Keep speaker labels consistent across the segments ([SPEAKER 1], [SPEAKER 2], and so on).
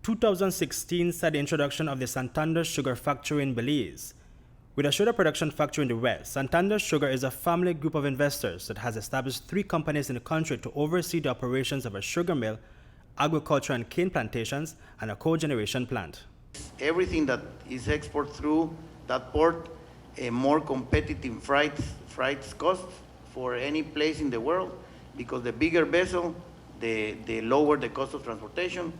[SPEAKER 1] 2016 saw the introduction of the Santander Sugar Factory in Belize. With a sugar production factory in the West, Santander Sugar is a family group of investors that has established 3 companies in the country to oversee the operations of a sugar mill, agriculture and cane plantations, and a cogeneration plant.
[SPEAKER 2] Everything that is exported through that port, a more competitive freight costs for any place in the world, because the bigger vessel, the lower the cost of transportation.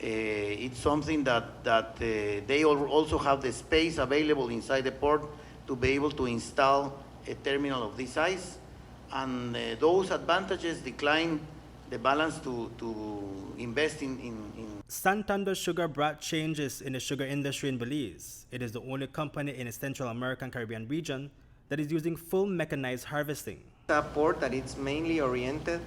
[SPEAKER 2] It's something that they also have the space available inside the port to be able to install a terminal of this size, and those advantages decline the balance to invest in.
[SPEAKER 1] Santander Sugar brought changes in the sugar industry in Belize. It is the only company in the Central American Caribbean region that is using full mechanized harvesting.
[SPEAKER 3] A port that is mainly oriented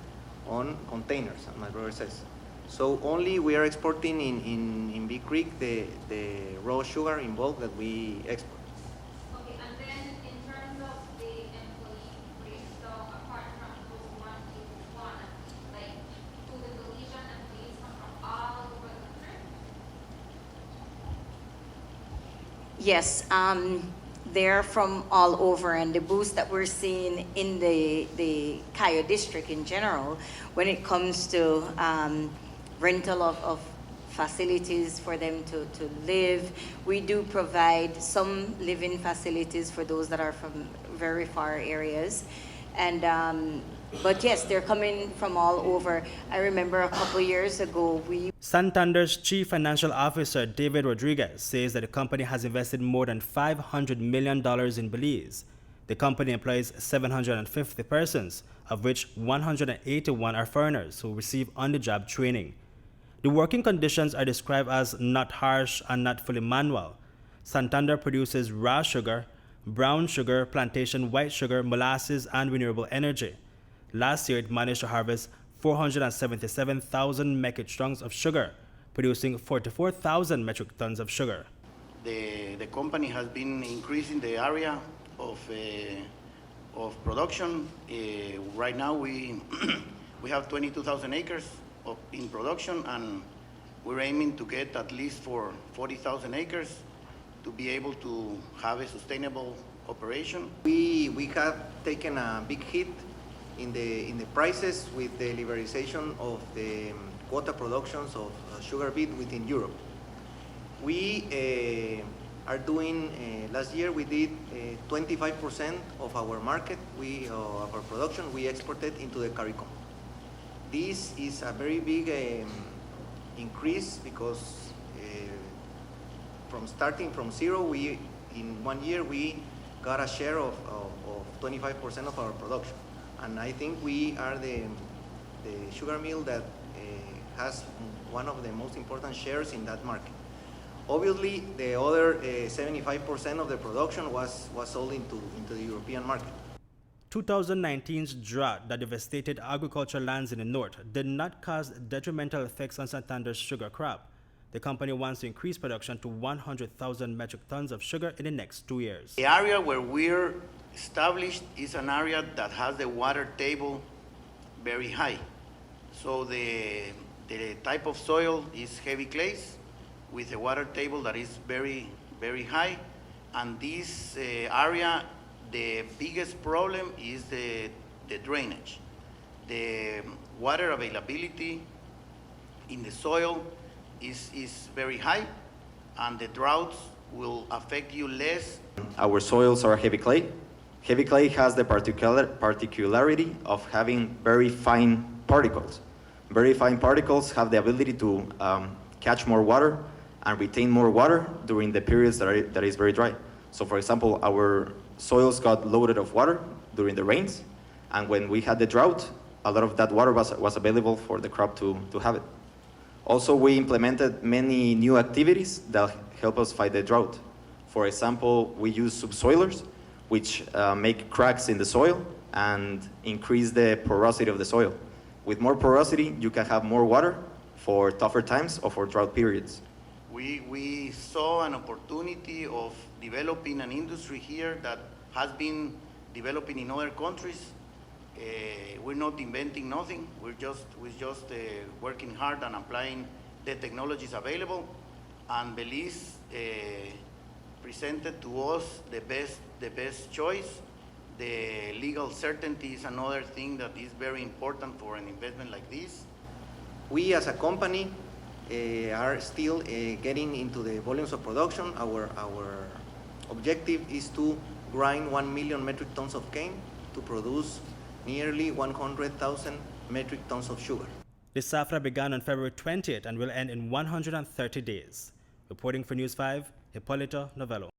[SPEAKER 3] on containers, as my brother says. So only we are exporting in Big Creek the raw sugar in bulk that we export.
[SPEAKER 4] Okay, and then in terms of the employee, so apart from those 1 like, do the Belizean employees come from all over the country?
[SPEAKER 5] Yes, they're from all over, and the boost that we're seeing in the Cayo district in general, when it comes to rental of facilities for them to live. We do provide some living facilities for those that are from very far areas. And but yes, they're coming from all over. I remember a couple years ago,
[SPEAKER 1] Santander's Chief Financial Officer, David Rodriguez, says that the company has invested more than $500 million in Belize. The company employs 750 persons, of which 181 are foreigners who receive on-the-job training. The working conditions are described as not harsh and not fully manual. Santander produces raw sugar, brown sugar, plantation white sugar, molasses, and renewable energy. Last year, it managed to harvest 477,000 metric tons of sugar, producing 44,000 metric tons of sugar.
[SPEAKER 2] The company has been increasing the area of production. Right now, we have 22,000 acres in production, and we're aiming to get at least for 40,000 acres to be able to have a sustainable operation.
[SPEAKER 3] We have taken a big hit in the prices with the liberalization of the quota productions of sugar beet within Europe. We are doing, last year we did 25% of our market, of our production, we exported into the CARICOM. This is a very big increase because from starting from zero, in 1 year we got a share of 25% of our production. And I think we are the sugar mill that has one of the most important shares in that market. Obviously, the other 75% of the production was sold into the European market.
[SPEAKER 1] 2019's drought that devastated agricultural lands in the north did not cause detrimental effects on Santander's sugar crop. The company wants to increase production to 100,000 metric tons of sugar in the next 2 years.
[SPEAKER 2] The area where we're established is an area that has the water table very high. So the type of soil is heavy clays with a water table that is very, very high. And this area, the biggest problem is the drainage. The water availability in the soil is very high, and the droughts will affect you less.
[SPEAKER 6] Our soils are heavy clay. Heavy clay has the particularity of having very fine particles. Very fine particles have the ability to catch more water and retain more water during the periods that is very dry. So for example, our soils got loaded of water during the rains, and when we had the drought, a lot of that water was available for the crop to have it. Also, we implemented many new activities that help us fight the drought. For example, we use subsoilers, which make cracks in the soil and increase the porosity of the soil. With more porosity, you can have more water for tougher times or for drought periods.
[SPEAKER 2] We saw an opportunity of developing an industry here that has been developing in other countries. We're not inventing nothing. We're just working hard and applying the technology is available, and Belize presented to us the best choice. The legal certainty is another thing that is very important for an investment like this.
[SPEAKER 3] We as a company are still getting into the volumes of production. Our objective is to grind 1 million metric tons of cane to produce nearly 100,000 metric tons of sugar.
[SPEAKER 1] The SAFRA began on February 20th and will end in 130 days. Reporting for News 5, Hipolito, Novelo.